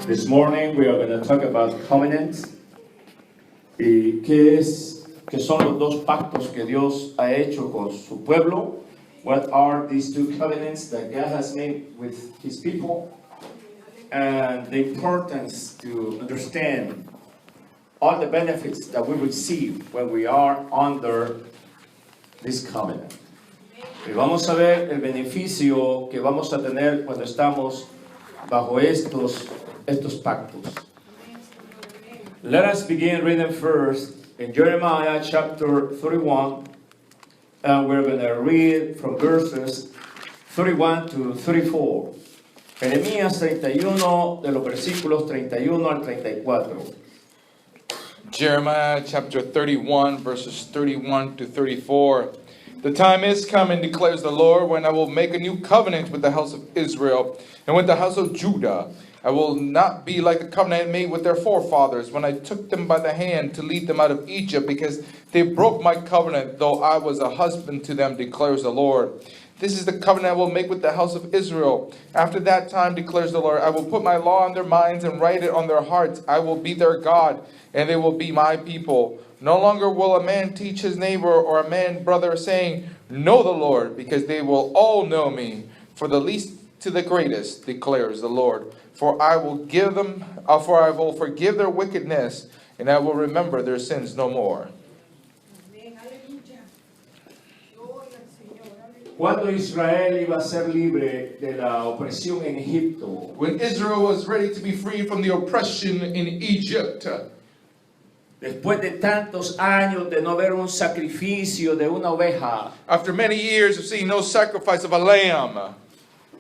This morning we are going to talk about covenants. ¿Y qué son los dos pactos que Dios ha hecho con su pueblo? What are these two covenants that God has made with His people? And the importance to understand all the benefits that we receive when we are under this covenant. Y vamos a ver el beneficio que vamos a tener cuando estamos bajo estos pactos. Let us begin reading first in Jeremiah chapter 31, and we're going to read from verses 31 to 34. Jeremías 31, de los versículos 31 al 34. Jeremiah chapter 31, verses 31 to 34. The time is coming, declares the Lord, when I will make a new covenant with the house of Israel and with the house of Judah. I will not be like the covenant I made with their forefathers when I took them by the hand to lead them out of Egypt, because they broke my covenant, though I was a husband to them, declares the Lord. This is the covenant I will make with the house of Israel. After that time, declares the Lord, I will put my law on their minds and write it on their hearts. I will be their God, and they will be my people. No longer will a man teach his neighbor or a man brother, saying, know the Lord, because they will all know me, for the least to the greatest, declares the Lord. For I will forgive their wickedness, and I will remember their sins no more. Cuando Israel iba a ser libre de la opresión en Egipto, When Israel was ready to be freed from the oppression in Egypt, después de tantos años de no ver un sacrificio de una oveja, after many years of seeing no sacrifice of a lamb,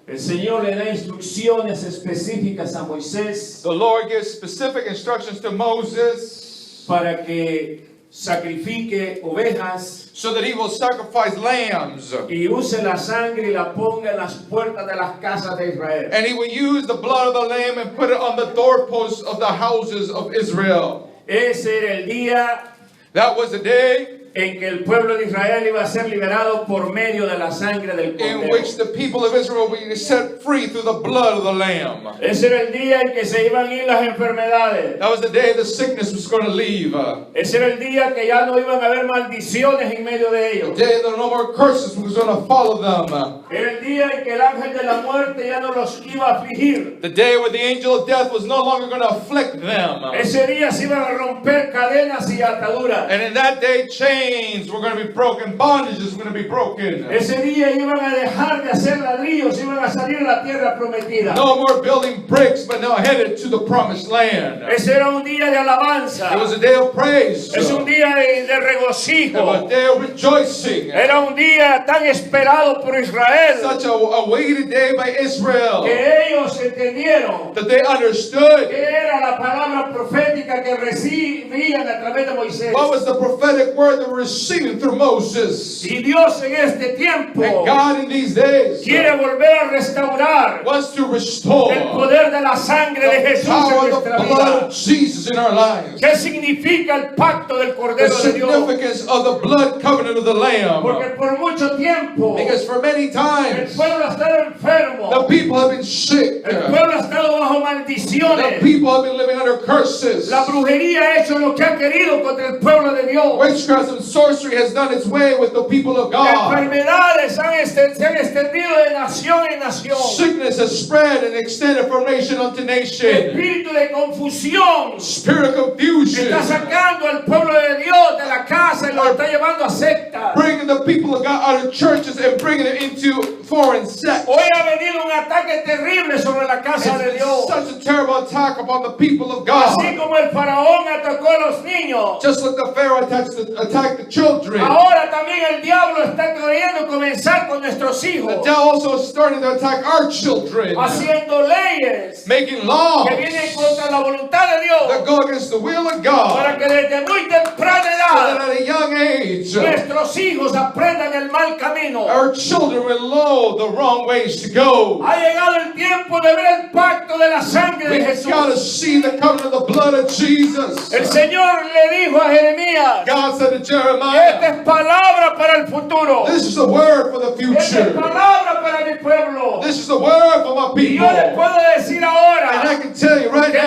el Señor le da instrucciones específicas a Moisés the Lord gives specific instructions to Moses para que sacrifique ovejas so that he will sacrifice lambs. y use la sangre y la ponga en las puertas de las casas de Israel. And he will use the blood of the lamb and put it on the doorposts of the houses of Israel. Ese era el día That was the day en que el pueblo de Israel iba a ser liberado por medio de la sangre del in Cordero. which the people of Israel will be set free through the blood of the lamb. Ese era el día en que se iban a ir las enfermedades. That was the day the sickness was going to leave. Ese era el día que ya no iban a haber maldiciones en medio de The ellos. day that no more curses was going to follow them. Era el día en que el ángel de la muerte ya no los iba a afligir. The day where the angel of death was no longer going to afflict them. Ese día se iban a romper cadenas y ataduras. And in that day, chains were going to be broken, bondages were going to be broken. Ese día iban a dejar de hacer ladrillos, iban a salir a la tierra prometida. No more building bricks, but now headed to the promised land. Ese era un día de alabanza. It was a day of praise. Es un día de It was regocijo. a day of rejoicing. Era un día tan esperado por Israel Such a awaited day by Israel que ellos entendieron that they que understood era la palabra profética que recibían a través de Moisés. what was the prophetic word they were receiving through Moses. Y Dios en este tiempo And God in these days quiere volver a restaurar wants to restore el poder de la sangre de the Jesús power en of the nuestra blood vida. of Jesus in our lives. ¿Qué significa el pacto del The Cordero de Dios? significance of the blood covenant of the Lamb. Porque por mucho tiempo Because for many el times pueblo ha estado enfermo, the people have been sick. el pueblo ha estado bajo The maldiciones. people have been living under curses. La brujería ha hecho lo que ha querido contra el pueblo de Dios. Witchcraft and sorcery has done its way with the people of God. Enfermedades se han extendido de nación en nación. Sickness has spread and extended from nation unto nation. Espíritu de confusión Spirit of confusion, está sacando al pueblo de Dios de la casa y lo está llevando a sectas. bringing the people of God out of churches and bringing them into foreign sects. Hoy ha venido un ataque terrible sobre la casa de Dios. Such a terrible attack upon the people of God. Así como el faraón atacó a los niños, Just like the Pharaoh attacked the children. ahora también el diablo está queriendo comenzar con nuestros The hijos, devil also is starting to attack our children, haciendo leyes making laws que vienen contra la voluntad de Dios, that go against the will of para God, que desde muy temprana so edad that at a young age, nuestros hijos aprendan el mal camino. our children will know the wrong ways to go. Ha llegado el tiempo de ver el pacto de la sangre de We Jesús. gotta see the covenant of the blood of Jesus. El Señor le dijo a Jeremías, God said to esta Jeremiah, es palabra para el futuro. this is the word for the Esta es future. palabra para mi pueblo. This is the word for my Y yo le people. puedo decir And I ahora can tell you right que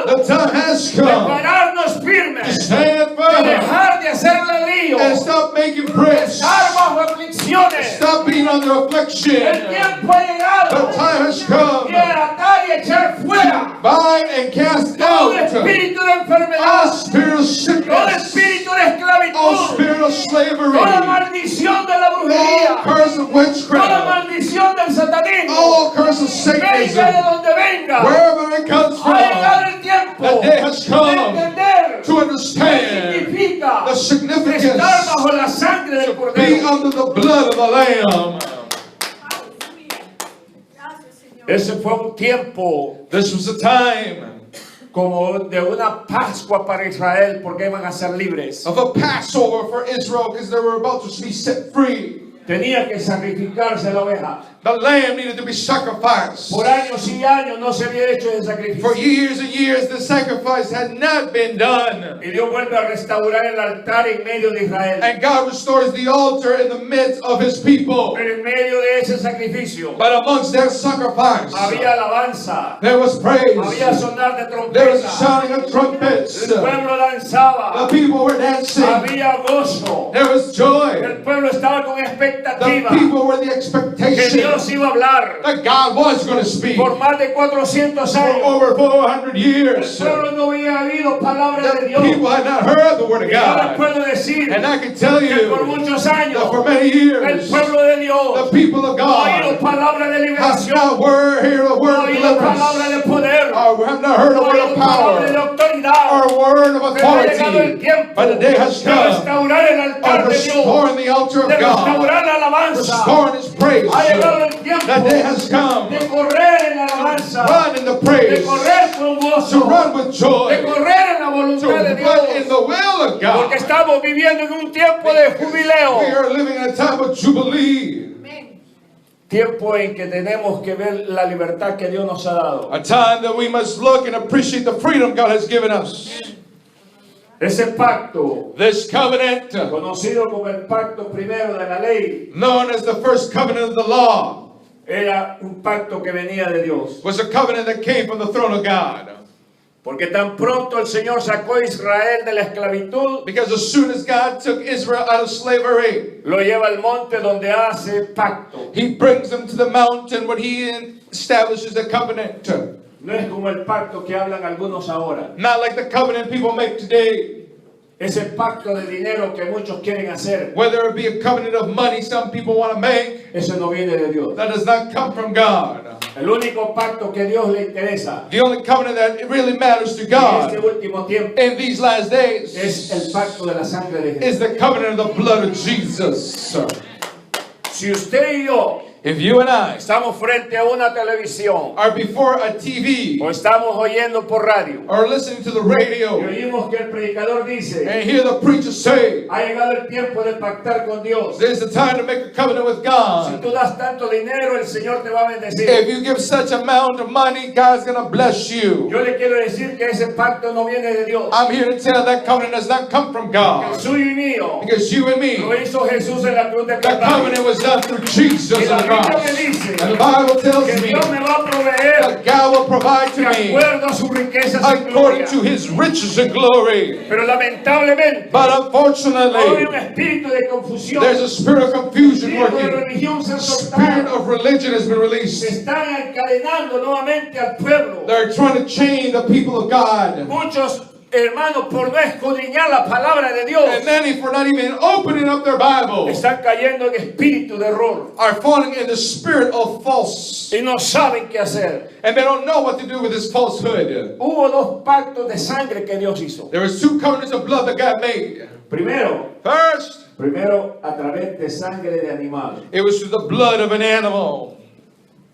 llegado The time has de come pararnos to firmes, stand de firm dejar de hacerle lío, and stop making de press. estar bajo aflicciones. Stop being under El affliction. tiempo ha llegado The time has de come. atar y echar fuera Bind and cast todo out espíritu de all enfermedad, spirit of todo sickness, espíritu de all esclavitud, spirit of slavery, toda maldición de la all brujería, curse of toda witchcraft, maldición del satanismo. all curse of Venga de Satanism, donde venga, wherever it comes ha llegado from. el tiempo The day has de come entender to qué understand significa the significance estar bajo la sangre del be Cordero. under the blood of the Lamb. Ese fue un tiempo This was a time como de una Pascua para Israel porque iban a ser libres. of a Passover for Israel because they were about to be set free. Tenía que sacrificarse la oveja. The lamb needed to be sacrificed. Por años y años no se había hecho ese For sacrificio. years and years, the sacrifice had not been done. Y Dios vuelve a restaurar el altar en medio de Israel. And God restores the altar in the midst of his people. Pero en medio de ese sacrificio But amongst their sacrifice, había alabanza, there was praise. había sonar de There was trompeta, shouting of trumpets. el pueblo danzaba, The people were dancing. había gozo, There was joy. el pueblo estaba con The expectativa people were the que expectation Dios iba a hablar that God was going to speak. por más de 400 For años. over 400 El years, pueblo no había oído palabra de the Dios. people had not heard the word of Y yo les God. puedo decir And I can tell que por you muchos that años for many el years, pueblo de the Dios people of no ha oído God palabra de have liberación, not heard a no word ha of oído palabra deliverance, de poder, or have not heard a no ha word oído of palabra de power, autoridad. or a word of Pero ha llegado el authority. tiempo But the day has de come restaurar el altar of de Dios, restoring the altar de of God, restaurar la alabanza. restoring his praise. Ha llegado el tiempo That day has come. de correr en la alabanza, Run in the de praise, correr con to gozo, run with joy, de correr en la to voluntad de run in Dios. the will of God. Porque estamos viviendo en un tiempo de We jubileo. are living in a time of jubilee, Tiempo en que tenemos que ver la libertad que Dios nos ha dado. a time that we must look and appreciate the freedom God has given us. Ese pacto, This covenant, conocido como el pacto primero de la ley, known as the first covenant of the law, era un pacto que venía de Dios. was a covenant that came from the throne of God. Porque tan pronto el Señor sacó a Israel de la esclavitud, Because as soon as God took Israel out of slavery, lo lleva al monte donde hace pacto. he brings them to the mountain where he establishes a covenant. No es como el pacto que hablan algunos ahora. Not like the covenant people make today. Ese pacto de dinero que muchos quieren hacer, Whether it be a covenant of money some people want to make, eso no viene de Dios. that does not come from God. El único pacto que Dios le interesa The only covenant that really matters to en este God último tiempo in these last days es el pacto de la sangre de Jesús. is the covenant of the blood of Jesus. Si usted y yo If you and I estamos frente a una televisión are before a TV o estamos oyendo por radio or listening to the y radio oímos que el predicador dice, and hear the preacher say, ha llegado el tiempo de pactar con Dios. there's the time to make a covenant with Si God. tú das tanto dinero, el Señor te va a bendecir. If you give such amount of money, God's going to bless you. Yo le quiero decir que ese pacto no viene de Dios. I'm here to tell that covenant does not come from El God. suyo y mío Because you and me, lo hizo Jesús en la cruz de that covenant Calvario. was done through Jesus Y la on the Biblia me cross. dice And the Bible tells que me Dios me va a proveer that God will provide to de me acuerdo a sus riquezas en according gloria. to his riches and glory. Pero lamentablemente But hoy hay unfortunately, un espíritu de confusión. there's a spirit of confusion Espíritu de working. religión se ha Spirit soltado. of religion has been Se released. están encadenando nuevamente al pueblo. They're trying to chain the people of God. Muchos hermanos, por no escudriñar la palabra de Dios, And many, for not even opening up their Bible, están cayendo en espíritu de error are falling in the spirit of false. y no saben qué hacer. And they don't know what to do with this falsehood. Hubo dos pactos de sangre que Dios hizo. There was two covenants of blood that God made. Primero a través de sangre de animal. It was through the blood of an animal.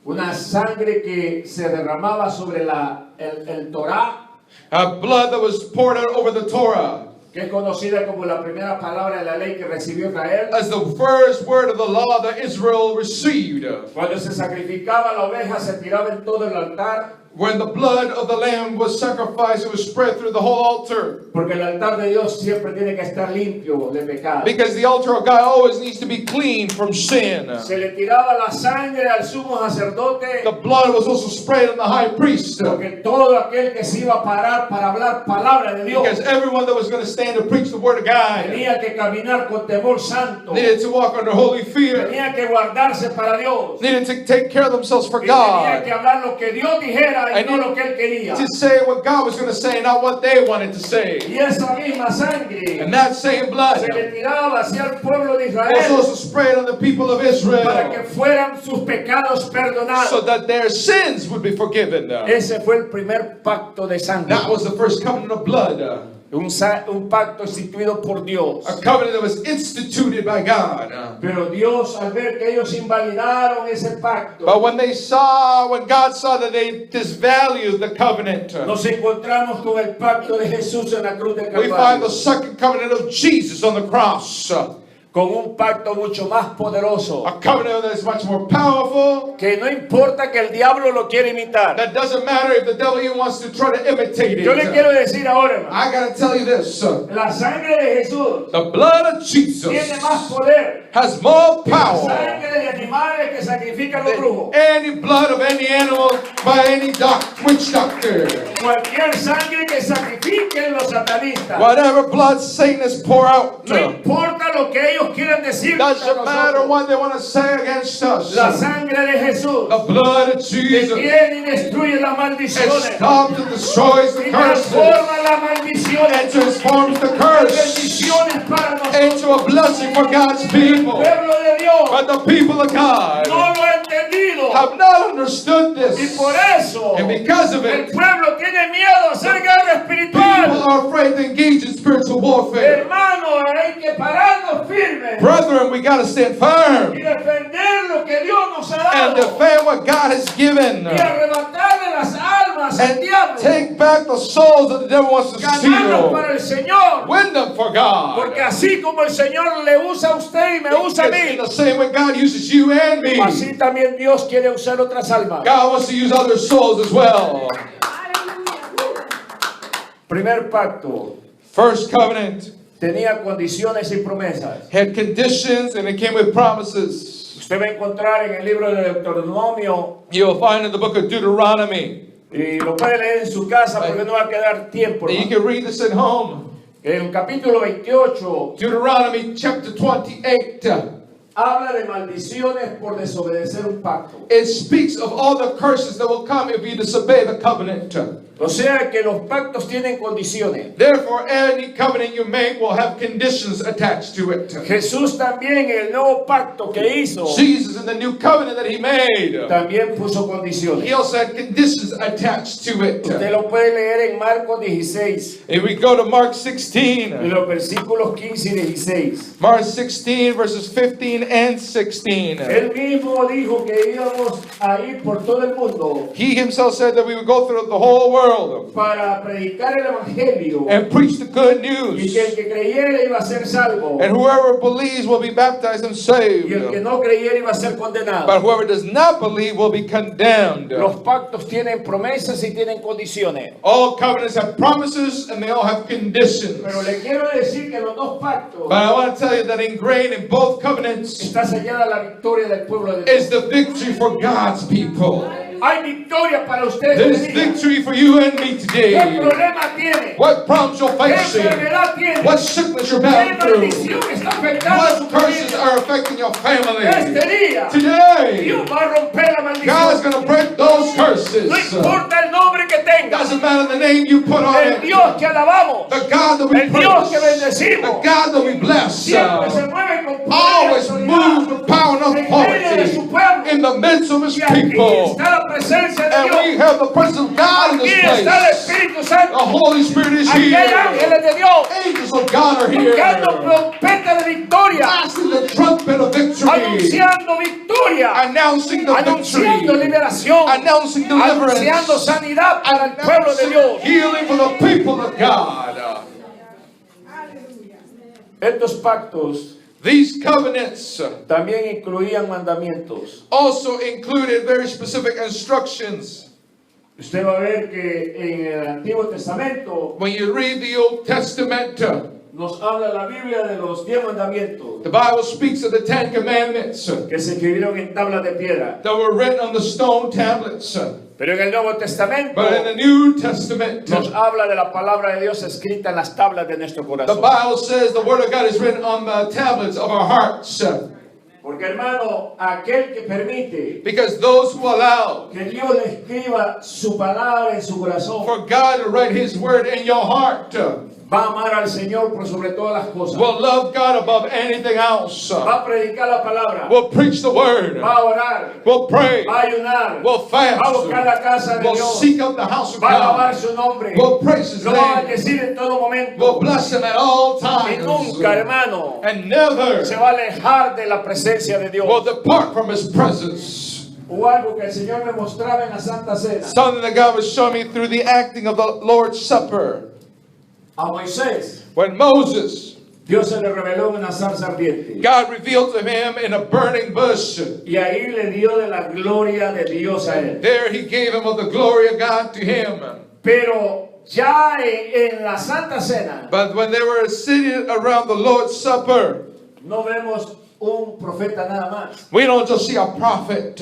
Una sangre que se derramaba sobre el Torah, A blood that was poured out over the Torah que es conocida como la primera palabra de la ley que recibió Israel. as the first word of the law that Israel received. Cuando se sacrificaba la oveja, se tiraba en todo el altar. when the blood of the lamb was sacrificed, it was spread through the whole altar. Porque el altar de Dios siempre tiene que estar limpio de pecado. Because the altar of God always needs to be clean from sin. Se le tiraba la sangre al sumo sacerdote. The blood was also sprayed on the high priest. Porque todo aquel que se iba a parar para hablar palabra de Dios Because everyone that was going to stand to preach the word of God tenía que caminar con temor santo. needed to walk under holy fear. Tenía que guardarse para Dios. Needed to take care of themselves for Y tenía God. que hablar lo que Dios dijera y And no lo que él quería. To say what God was going to say, not what they wanted to say. Y esa misma sangre And that same blood se le tiraba hacia el pueblo de was Israel also sprayed on the people of para que Israel fueran sus pecados perdonados. so that their sins would be forgiven. Ese fue el primer pacto de sangre. That was the first covenant of blood. Un pacto instituido por Dios. A covenant that was instituted by God. Pero Dios, al ver que ellos invalidaron ese pacto, But when God saw that they disvalued the covenant, nos encontramos con el pacto de Jesús en la cruz del we find the Calvario, second covenant of Jesus on the cross. con un pacto mucho más poderoso, A covenant that is much more powerful. que no importa que el diablo lo quiera imitar. That doesn't matter if the devil even wants to try to imitate Yo le it. quiero decir ahora, hermano, I gotta tell you this. la sangre de Jesús The blood of Jesus tiene más poder has more que la power sangre de animales que sacrifican los than brujos. any blood of any animal by any witch doctor. Cualquier sangre que sacrifiquen los satanistas. Whatever blood Satanists pour out, No importa lo que ellos quieran decir. doesn't matter what they want to say against us. La sangre de Jesús The blood of Jesus detiene y destruye las it maldiciones stops and destroys the y curses transforma las maldiciones and transforms the en curse bendiciones para nosotros. into a blessing for God's El people. pueblo de Dios But the people of God no lo ha entendido have not understood y this. por eso And because of el it, pueblo tiene miedo a hacer guerra people espiritual. are afraid to engage in spiritual warfare. Hermano, hay que pararnos firmes Brethren, we got to stand y firm defender lo que Dios nos ha and dado defend what God has given y arrebatarle las almas al and diablo, take back the souls that the devil wants to ganarlos para steal. el Señor. Win them for Porque God. así como el Señor le usa a usted y me usa a Because in mí, the same way God uses you and me, así también Dios quiere usar otras almas. God wants to use other souls as well. Primer pacto First covenant tenía condiciones y promesas. had conditions and it came with promises. Usted va a encontrar en el libro de Deuteronomio You'll find in the book of Deuteronomy. y lo puede leer en su casa porque no va a quedar tiempo. And you hermano. can read this at home. En el capítulo 28 Deuteronomy chapter 28. habla de maldiciones por desobedecer un pacto. It speaks of all the curses that will come if you disobey the covenant. O sea que los pactos tienen condiciones. Therefore, any covenant you make will have conditions attached to it. Jesús también en el nuevo pacto que hizo Jesus, in the new covenant that he made, también puso condiciones. he also had conditions attached to it. Usted lo puede leer en Marcos 16, If we go to Mark en 16, los versículos 15 y 16. Mark 16 verses 15 and 16. Él mismo dijo que íbamos a ir por todo el mundo He himself said that we would go through the whole world para predicar el evangelio and preach the good y news. que el que creyera iba a ser salvo And whoever believes will be baptized and y el que saved. no creyera iba a ser condenado. But whoever does not believe will be condemned. Los pactos tienen promesas y tienen condiciones. All covenants have promises and they all have conditions. Pero le quiero decir que los dos pactos But I want to tell you that ingrained in both covenants está sellada la victoria del pueblo de Dios. is the victory for God's people. Hay victoria para ustedes. There's este día. victory for you and me ¿Qué today. problema tiene? What problems you're ¿Qué facing, enfermedad tiene? what sickness you're ¿Qué bound through, maldición está afectando su what curses familia? are affecting your family. Este día Today, Dios va a romper la God's maldición. going to break those curses. No importa el nombre que tenga. Doesn't matter the name you put on El it. Dios que alabamos, The God that we el Dios que praise, the bendecimos, God that we bless, siempre se mueve con poder y always moves autoridad with power and en medio de authority su pueblo. in the midst of His Y aquí people. está la presencia de And we Dios. have the presence of God in Aquí this está el place. Espíritu The Santo. Holy Spirit is Aquí hay here. ángeles de Dios. Angels of God are here. Tocando trompeta de victoria. Blasting the trumpet of victory. Anunciando victoria. Announcing the Anunciando victory. liberación. Announcing deliverance. Anunciando sanidad para el pueblo de Dios. Healing for the people of God. Estos pactos These covenants también incluían mandamientos. also included very specific instructions. Usted va a ver que en el Antiguo Testamento when you read the Old Testament, nos habla la Biblia de los 10 mandamientos the Bible speaks of the 10 Commandments que se escribieron en tablas de piedra. that were written on the stone tablets. Pero en el Nuevo Testamento But in the New Testament, nos habla de la palabra de Dios escrita en las tablas de nuestro the corazón. Bible says the Word of God is written on the tablets of our hearts. Porque hermano, aquel que permite Because those who allow que Dios le escriba su palabra en su corazón for God to write His Word in your heart va a amar al Señor por sobre todas las cosas. will love God above anything else, Va a predicar la palabra. will preach the Word, Va a orar. will pray, Va a ayunar. will Va a buscar fast, la casa de will Dios. seek out the house of Va a alabar God, su nombre. will praise His Lo va a name, decir en todo momento. will bless Him at all Y times, nunca, hermano, and never se va a alejar de la presencia de will Dios. depart from His presence. O algo que el Señor me mostraba en la Santa Cena. Something that God was showing me through the acting of the Lord's Supper. A Moisés, When Moses, Dios se le reveló en una zarza ardiente. God revealed to him in a burning bush. Y ahí le dio de la gloria de Dios a él. There He gave him of the glory of God to him. Pero ya en la Santa Cena But when they were sitting around the Lord's Supper, no vemos un profeta nada más. we don't just see a prophet.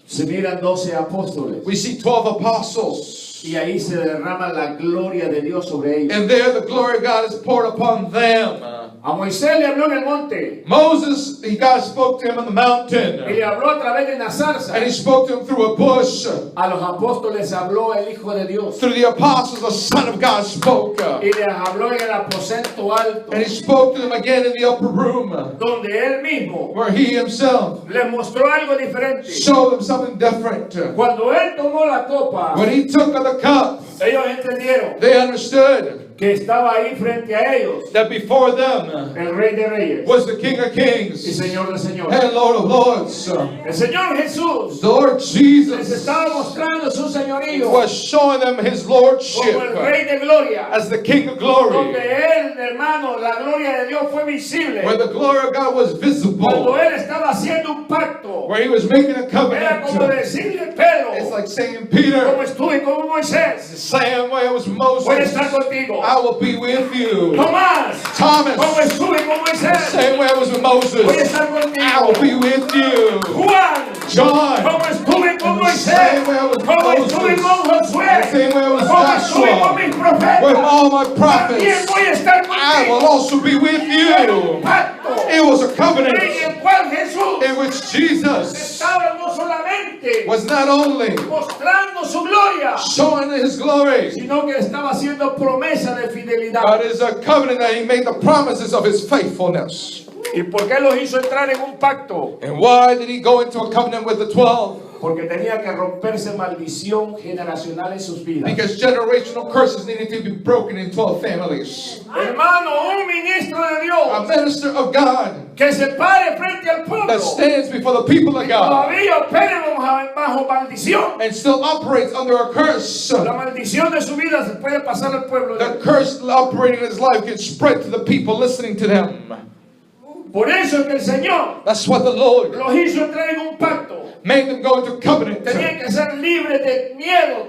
Se miran 12 apóstoles. We see 12 apostles. Y ahí se derrama la gloria de Dios sobre ellos. And there the glory of God is poured upon them. A Moisés le habló en el monte. Moses, God spoke to him on the Y mountain. le habló a través de una zarza. And He spoke to him through a bush. A los apóstoles habló el Hijo de Dios. Through the apostles, the Son of God spoke. Y les habló en el aposento alto. And He spoke to them again in the upper room, Donde él mismo where He Himself les mostró algo diferente. showed them something different. Cuando él tomó la copa, When He took of the cup, ellos entendieron they understood que estaba ahí frente a ellos that before them el Rey de Reyes was the King of y Kings Señor de Señores. and Lord of Lords. El Señor Jesús The Lord les Jesus estaba mostrando su señorío was showing them His como el lordship Rey de Gloria. as the King of Donde glory, él, hermano, la gloria de Dios fue visible. where the glory of God was Cuando visible, él estaba haciendo un pacto, where He was making a era como covenant. decirle, Pedro, It's like saying, como Peter, estuve con the Moisés, same way it was voy a Moses, estar contigo. I will be with you. Tomás, como Thomas, estuve con the Moisés, same way it was with voy a Moses, estar I will contigo. be with you. Juan, John, como estuve con the Moisés, same way I was with como Moses, estuve con the Josué, same way I was como estuve con Joshua, mis with profetas, all my también prophets, voy a estar I will contigo. also be with Era un you. pacto It was a en covenant el cual Jesús in which Jesus estaba no solamente was not only mostrando su gloria, showing His glory, sino que estaba haciendo promesa de fidelidad. but it's a covenant that He made the promises of His faithfulness. ¿Y por qué los hizo entrar en un pacto? And why did He go into a covenant with the 12? Porque tenía que romperse maldición generacional en sus vidas. Because generational curses needed to be broken in 12 families. Hermano, un ministro de A Dios minister of God que se pare frente al pueblo that stands before the people of God todavía opera bajo maldición. and still operates under a curse. La maldición de su vida se puede pasar al pueblo. The curse operating in his life can spread to the people listening to them. Por eso es que el Señor That's what the Lord los hizo entrar en un pacto. made them go into covenant. Tenían que ser libres de miedo.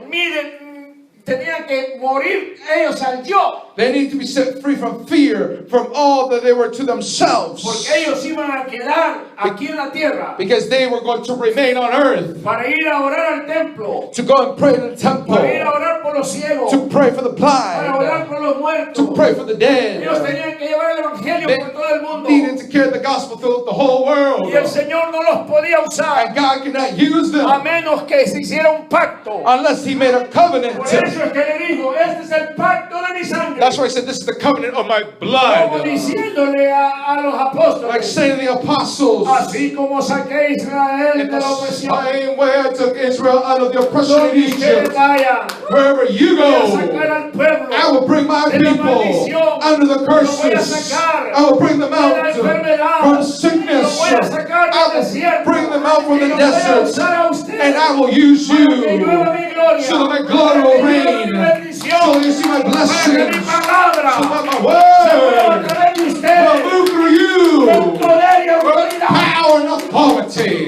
Tenían que morir ellos al yo. They need to be set free from fear, from all that they were to themselves. Porque ellos iban a quedar aquí en la tierra Because they were going to remain on earth para ir a orar al templo, to go and pray in the temple, para ir a orar por los ciegos, to pray for the para orar blind, por los muertos. to pray for the Ellos dead. tenían que llevar el evangelio They por todo el mundo. needed to carry the gospel throughout the whole world. Y el Señor no los podía usar And God cannot use a them menos que se hiciera un pacto. unless He made a covenant. Por eso es que le dijo, este es el pacto de mi sangre. That's why He said, this is the covenant of my Como blood. diciéndole a los Like apóstoles, saying to the apostles, así como saqué a Israel in de la the opresión, same way I took Israel out of the oppression in donde ustedes Egypt, vayan, wherever you voy a sacar go, al pueblo I will bring my de la people maldición, under the lo voy a curses. sacar I will bring them de la out enfermedad, from lo sickness. voy a sacar I del will desierto, bring them out from y the lo voy a desert, usar a ustedes and I will use para que you llueva mi gloria, so that my glory para will que llueva mi reign, bendición, so that you see my para que mi blessings, palabra so that my se mueva a word través de will ustedes move through con you poder y with autoridad. power and authority.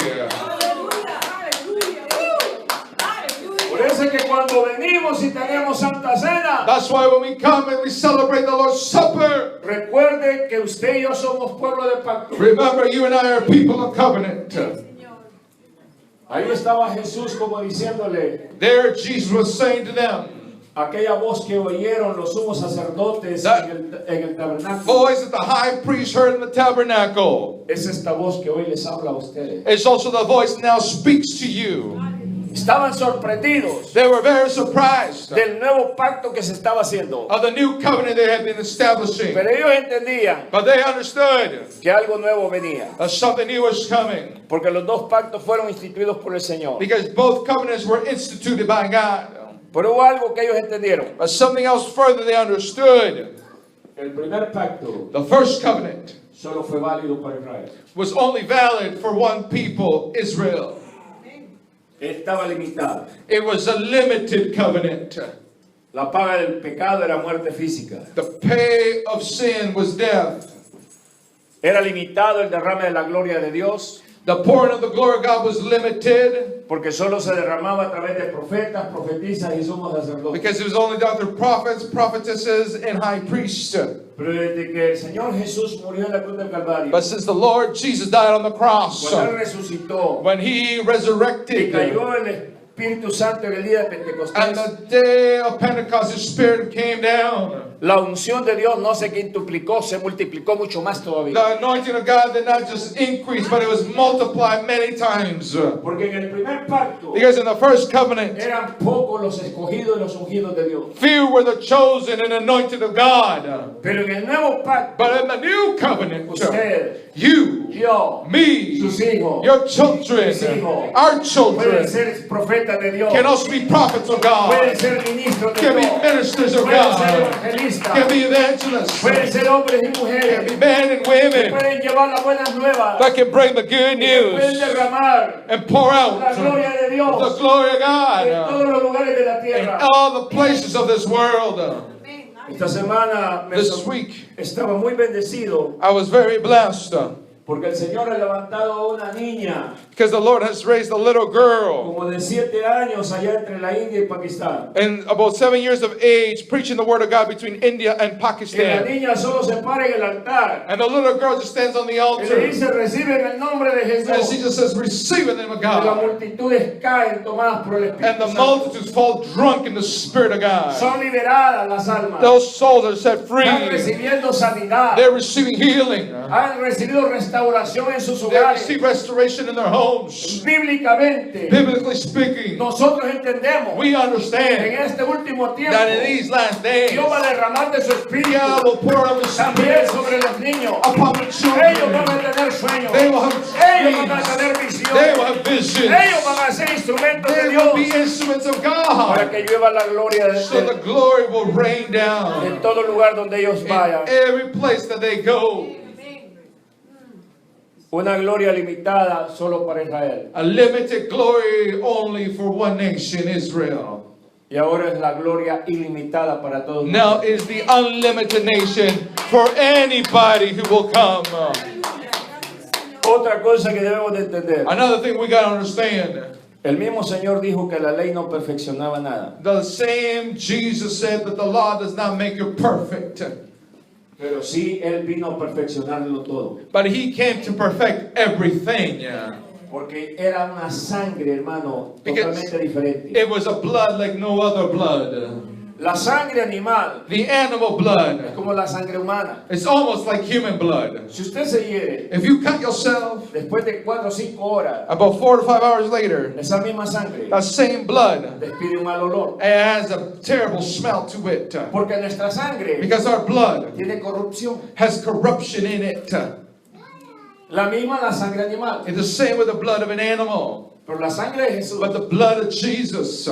Por eso es que cuando tenemos Santa Cena. That's why when we come and we celebrate the Lord's Supper, Recuerde que usted y yo somos pueblo de pacto. remember you and I are people of covenant. Ahí estaba Jesús como diciéndole There Jesus was saying to them, aquella voz que oyeron los sumos sacerdotes en el tabernáculo. voice that the high priest heard in the tabernacle. Es esta voz que hoy les habla a ustedes. It's also the voice now speaks to you. Estaban sorprendidos They were very surprised del nuevo pacto que se estaba haciendo. of the new covenant they had been establishing. Pero ellos entendían But they understood que algo nuevo venía. that something new was coming. Porque los dos pactos fueron instituidos por el Señor. Because both covenants were instituted by God. Pero hubo algo que ellos entendieron. But something else further they understood. El primer pacto The first covenant solo fue válido para Israel. was only valid for one people, Israel. Estaba limitado. It was a limited covenant. La paga del pecado era muerte física. The pay of sin was death. Era limitado el derrame de la gloria de Dios. The pouring of the glory of God was limited Porque solo se derramaba a través de profetas, profetizas y sumos sacerdotes. because it was only done through prophets, prophetesses, and high priests. Pero desde que el Señor Jesús murió en la cruz del Calvario, But since the Lord Jesus died on the cross, cuando Él resucitó when He y resurrected, cayó el Espíritu Santo en el día de and Pentecostés, the day of Pentecost, His Spirit came down. la unción de Dios no se quintuplicó, se multiplicó mucho más todavía. The anointing of God did not just increase, but it was multiplied many times. Porque en el primer pacto Because in the first covenant, eran pocos los escogidos y los ungidos de Dios. few were the chosen and anointed of God. Pero en el nuevo pacto, But in the new covenant, usted, you, yo, me, sus hijos, your children, mis hijos, our pueden children, ser profetas de Dios, can also be prophets of God, pueden ser ministros de can be Dios, ministers of pueden ser God, evangelistas, can be evangelists, pueden ser hombres y can be mujeres, men and que women pueden llevar las buenas nuevas, that can bring the good que pueden news derramar and pour la out gloria de the Dios glory of en God todos los lugares de la in tierra. all the places of this world. Esta semana This week, estaba muy bendecido I was very blessed porque el Señor ha levantado a una niña because the Lord has raised a little girl como de 7 años allá entre la India y Pakistán. and about 7 years of age preaching the word of God between India and Y la Pakistan. niña solo se para en el altar And the little girl just stands on the y le altar dice: recibe en el nombre de and she Jesús. just says, receive in the name of Y las God. multitudes caen tomadas por el And Espíritu the Santo. multitudes fall drunk in the Spirit of God. Son liberadas las almas. Those souls are set free. Están recibiendo sanidad. They're receiving healing. Han recibido restauración en sus They hogares. receive restoration in their homes. Bíblicamente, Biblically speaking, nosotros entendemos we que en understand este último tiempo that in these last days, Dios va a derramar de su espíritu God will pour out His también Spirit sobre los niños. upon the Ellos children. van a tener sueños. They will have Ellos van a dreams. tener They will visiones. have visions. Ellos van a ser instrumentos de They will be Dios instruments of para God. que llueva la gloria So the de glory will rain down en todo lugar donde ellos in vayan. every place that they go. Una gloria limitada solo para Israel. A limited glory only for one nation, Israel. Y ahora es la gloria ilimitada para todos. Now is the unlimited nation for anybody who will come. Otra cosa que debemos de entender. Another thing we got to understand. El mismo Señor dijo que la ley no perfeccionaba nada. The same Jesus said that the law does not make you perfect. Pero sí, Él vino a perfeccionarlo todo. But He came to perfect everything. Porque era una sangre, hermano, Because totalmente diferente. it was a blood like no other blood. La sangre animal The animal es blood. como la sangre humana. It's almost like human blood. Si usted se hiere, If you cut yourself, después de 4 o 5 horas, about 4 to 5 hours later, esa misma sangre that same blood, despide un mal olor. it has a terrible smell to it. Porque nuestra sangre Because our blood tiene corrupción. has corruption in it. La misma la sangre animal. It's the same with the blood of an animal. Pero la sangre de Jesús But the blood of Jesus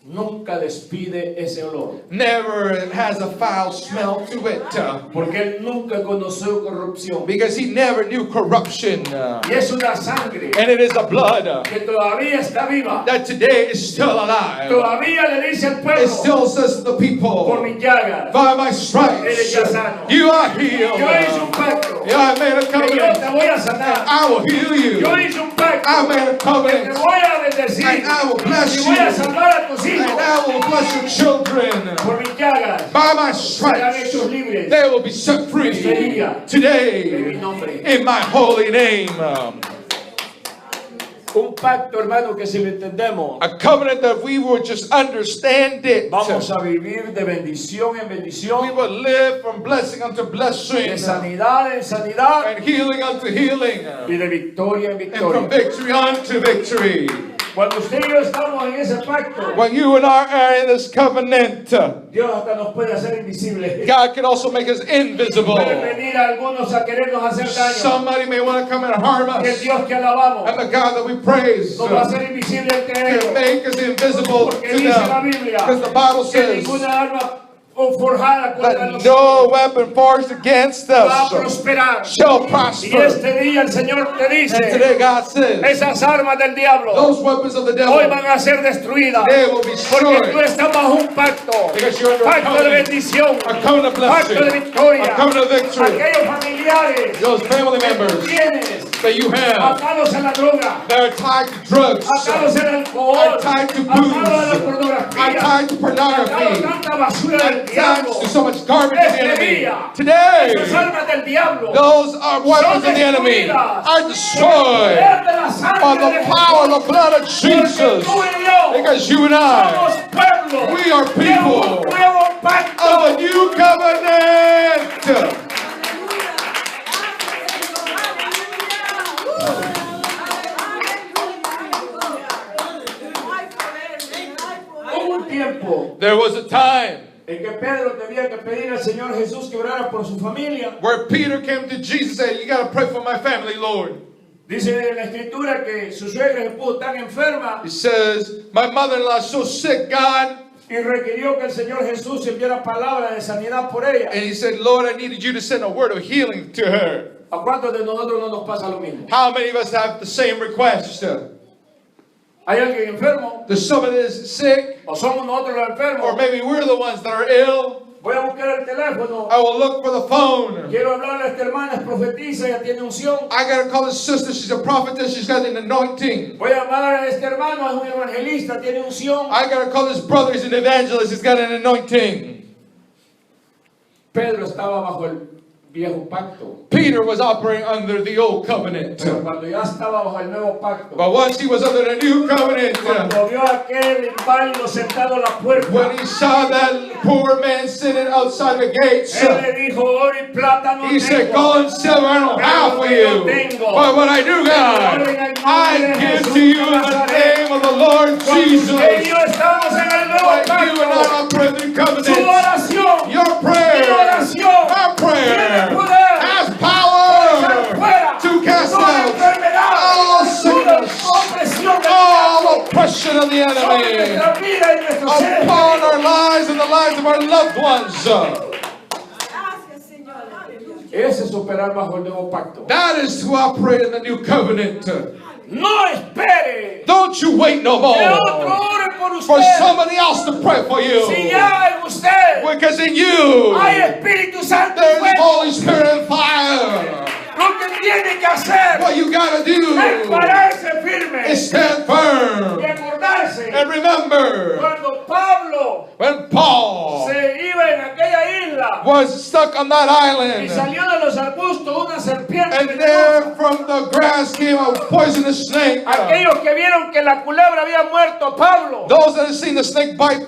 nunca despide ese olor. never has a foul smell to it. Porque Él nunca conoció corrupción. Because He never knew corruption. Y es una sangre And it is the blood que todavía está viva. that today is still alive. Todavía le dice al It pueblo: still says to the por people, mis llagas, by my stripes, you are healed. yo hice un pacto Yeah, I made a que yo covenant. te voy a sanar. I will heal you. Yo hice un pacto I made a que te covenant. voy a bendecir And I will bless y voy a you. salvar a tus hijos. hijos, And I will bless your children. por mis llagas, By my serán stripes, hechos libres. they will be set free En today mi nombre. in my holy name. Un pacto, hermano, que si lo entendemos, A covenant that we would just understand it. vamos a vivir de bendición en We bendición, will live from blessing unto de blessing sanidad en sanidad and healing unto healing y de victoria en and from victoria. victory unto victory. Cuando usted y yo estamos en ese pacto, When you and I are in this covenant, Dios hasta nos puede hacer invisibles. God can also make us invisible. Pueden venir algunos a querernos hacer daño. Somebody may want to come and harm Y el us, Dios que alabamos and the God that we praise nos va a hacer invisible entre can ellos. make us invisible Porque to dice la them. Biblia Because the Bible que says ninguna arma o forjada contra that nosotros no weapon forged against va a us prosperar. shall Y prosper. este día el Señor te And dice, today God says, esas armas del diablo those weapons of the hoy devil, van a ser destruidas. they will be Porque tú destroyed. estás bajo un pacto. Because you're under a Pacto de covenant, bendición. a covenant of Pacto de blessing, victoria. a covenant of victory. Aquellos familiares Those family que tú members tienes that you have atados a la droga, that are tied to drugs, atados al alcohol, are tied to atados a la booze, are pornografía, tied to atados a pornography, tanta basura del are tied diablo. to so much garbage of the enemy. Esas Today, armas del diablo those are weapons of the enemy are destroyed by the power of the blood of Jesus. Because you and I, we are people of a new covenant. Hubo un tiempo There was a time en que Pedro tenía que pedir al Señor Jesús que orara por su familia. where Peter came to Jesus and said, you got to pray for my family, Lord. Dice en la escritura que su suegra se puso tan enferma He says, my mother-in-law is so sick, God. y requirió que el Señor Jesús enviara palabra de sanidad por ella. And he said, Lord, I needed you to send a word of healing to her. ¿A cuántos de nosotros no nos pasa lo mismo? How many of us have the same request? ¿Hay alguien enfermo? There's someone that is sick, ¿O somos nosotros los or enfermos? maybe we're the ones that are ill. Voy a buscar el teléfono. I will look for the phone. Quiero hablarle a esta hermana, es profetiza, ella tiene unción. I got to call this sister. She's a prophetess. She's got an anointing. Voy a llamar a este hermano, es un evangelista, tiene unción. I got to call this brother. He's an evangelist. He's got an anointing. Pedro estaba bajo el viejo pacto. Peter was operating under the old covenant. Pero cuando ya estaba bajo el nuevo pacto, But once he was under the new covenant, cuando vio a aquel inválido sentado a la puerta, when he saw that poor man sitting outside the gates, él le dijo, oro y plata no he said, tengo. gold and silver I don't have for you. But what I do, God, I give to you in the name of the Lord Jesus. Ellos estamos en el nuevo Like you and I pacto. operate in Su covenant. oración, Your mi prayer, oración, our prayer, tiene poder has para echar power fuera to cast toda out enfermedad, all toda sickness, opresión del all diablo oppression of the sobre enemy nuestra vida y nuestros seres upon our queridos. lives and the lives of our loved ones. Ese es operar bajo el nuevo pacto. That is to operate in the new covenant. No espere Don't you wait no que otro more ore por for usted. somebody else to pray for Si you. ya en usted Because in you, hay Espíritu Santo, there's fuego, Holy Spirit and fire. lo que tiene que hacer What you gotta es do pararse firme is stand y firm. acordarse And remember, cuando Pablo when Paul se iba en aquella isla was stuck on that y island, salió de los arbustos una serpiente and venenosa. there from the grass came a poisonous snake. Aquellos que vieron que la culebra había muerto a Pablo Those that had seen the snake bite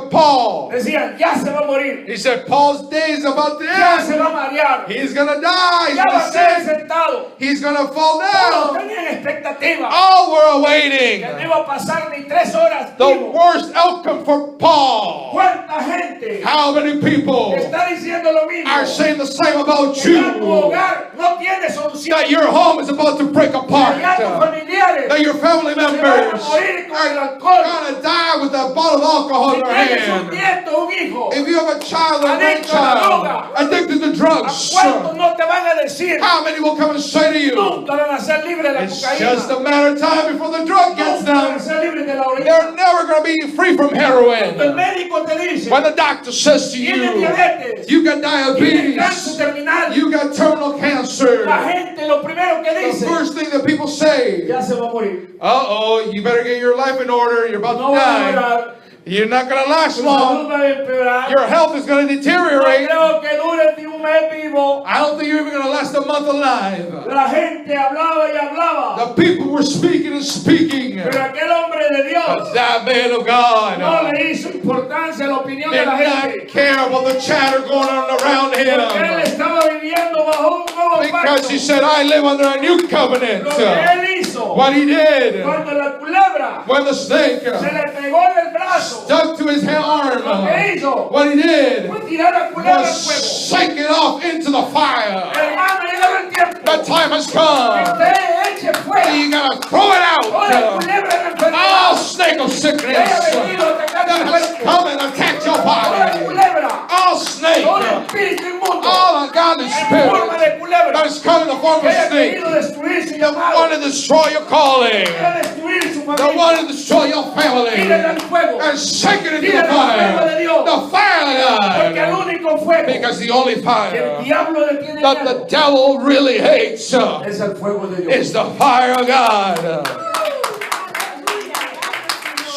Paul, decían, ya se va a morir, he said, Paul's day is about to ya se end. va a marear, He's gonna die. He's ya va gonna a ser sin. sentado. He's gonna fall Todos down. tenían expectativa All were awaiting que no iba a pasar ni 3 horas the vivo. worst outcome for Paul. ¿Cuánta gente How many people está diciendo lo mismo? are saying the same about Que ya tu you? hogar no tiene solución. That your home is about to break apart. Ya tus familiares That your family se van a members morir con el are alcohol. gonna die with a bottle of alcohol Si in their tienes un hand. nieto, un hijo, If you have a child or a Adicto a la grandchild droga. addicted to ¿a drugs, cuántos no te van a decir? how many will come and say to you, Nunca van a ser libres de la it's cocaína. just a matter of time before the drug gets Nunca van a them. ser libres de la They're orina. never going to be free from El heroin. médico te dice, When the doctor says to tienes you, diabetes, you got tienes cáncer diabetes, terminal. you got terminal cancer, La gente lo primero que the dice, first thing that people say, ya se va a morir. uh-oh, you better get your life in order, you're about No to van a die. orar, You're not going to last Tu salud long. va a empeorar. Your health is going to No deteriorate. creo que dure ni un mes vivo. I don't think you're even going to last a month alive. La gente hablaba y hablaba. The people were speaking and speaking. Pero aquel hombre de Dios But that man of no God le hizo importancia a la opinión de did la not gente. care about the chatter going on around Porque él him. estaba viviendo bajo un nuevo Because pacto. he said, I live under a new covenant. Lo que él hizo What he did, cuando la culebra when the snake se le pegó en el brazo, stuck to his arm, lo que hizo what he did fue tirar la culebra al was fuego. shake it off into the fire. Hermano, llegó el tiempo The time has que come. usted eche fuera You gotta throw it toda la out. culebra en la All enfermedad snake of que haya sickness venido a atacar that tu has cuerpo. come and attacked your Toda body. culebra, All snake, todo espíritu inmundo all ungodly en forma spirit de culebra that has come in the form que of haya snake. querido destruir su The llamado, one to destroy your calling. quiere destruir su The familia. one to destroy your family. Tírale al fuego, And shake it into Tírale the al fuego fire. de Dios. The fire of porque el God. único fuego Because the only que el fire diablo le tiene that the miedo devil really hates es el fuego de Dios. is the fire of God.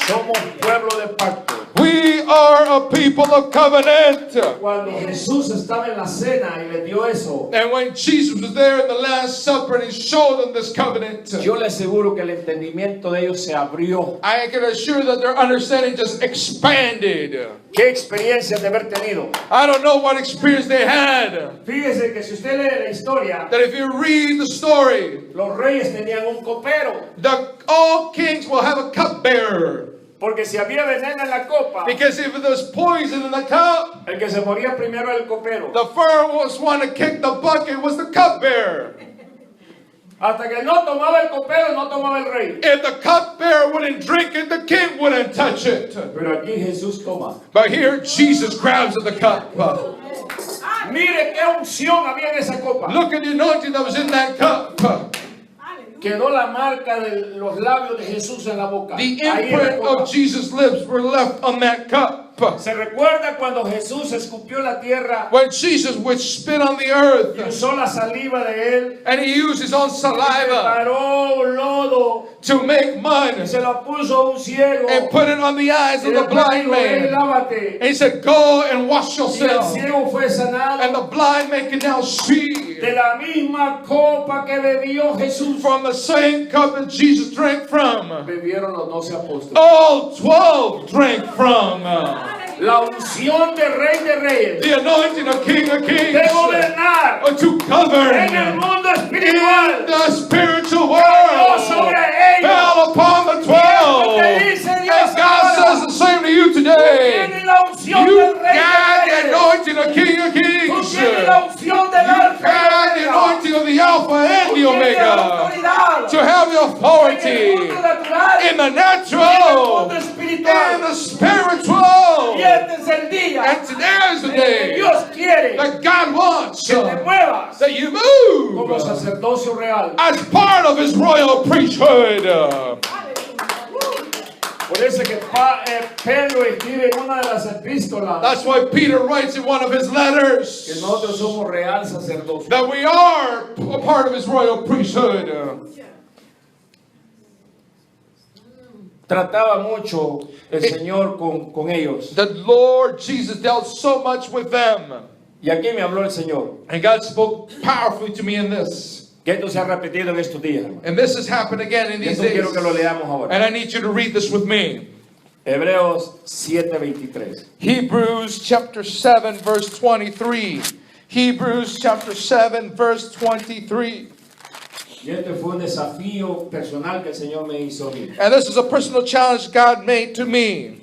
Somos pueblo de pacto. We are a people of covenant. Cuando Jesús estaba en la cena y le dio eso, And when Jesus was there in the Last Supper and he showed them this covenant, yo le aseguro que el entendimiento de ellos se abrió. I can assure that their understanding just expanded. ¿Qué experiencia de haber tenido? I don't know what experience they had. Fíjese que si usted lee la historia, That if you read the story, los reyes tenían un copero, all kings will have a cupbearer. porque si había veneno en la copa, Because if there's poison in the cup, el que se moría primero era el copero. the first one to kick the bucket was the cupbearer. Hasta que no tomaba el copero, no tomaba el rey. If the cupbearer wouldn't drink it, the king wouldn't touch it. Pero aquí Jesús toma. But here Jesus grabs at the cup. Mire qué unción había en esa copa. Look at the anointing that was in that cup. Quedó la marca de los labios de Jesús en la boca. The Ahí en la imprint copa. of Jesus' lips were left on that cup. ¿Se recuerda cuando Jesús escupió la tierra When Jesus would spit on the y earth usó la saliva de él? and he used his own saliva Preparó lodo to make y mud se la puso a un ciego. and put it on the eyes Y of the después blind dijo, "Ven, man. lávate." And he said, go and wash Y el yourself. ciego fue sanado And the blind man can now see de la misma copa que bebió Jesús. from the same cup that Jesus drank from. Bebieron los 12 apóstoles. All 12 drank from. La unción de Rey de Reyes, The anointing of King of Kings de gobernar to govern en el in mundo espiritual, the spiritual cayó world sobre ellos. fell upon the 12. And God says the same to you today. Tiene la unción You del Rey got the de Reyes. anointing of King of Tú Kings. tienes la You unción del Alfa y got the Omega. anointing of the Alpha and Tú the tienes la Omega. autoridad To have the en el authority mundo natural in the y en el natural mundo espiritual. and the spiritual. Y este es el día And today is the en que day Dios quiere that God wants que te muevas that you como move sacerdocio real. as part of His royal priesthood. Por eso que Pedro escribe en una de las epístolas That's why Peter writes in one of his que letters nosotros somos real sacerdocio. that we are a part of His royal priesthood. Trataba mucho el Señor con ellos. The Lord Jesus dealt so much with them. Y aquí me habló el Señor. And God spoke powerfully to me in this. Que esto se ha repetido en estos días, hermano. And this has happened again in Y these esto days. quiero que lo leamos ahora. And I need you to read this with me. Hebreos 7:23. Hebrews chapter 7 verse 23. Hebrews chapter 7 verse 23. Y este fue un desafío personal que el Señor me hizo a mí. And this is a personal challenge God made to me.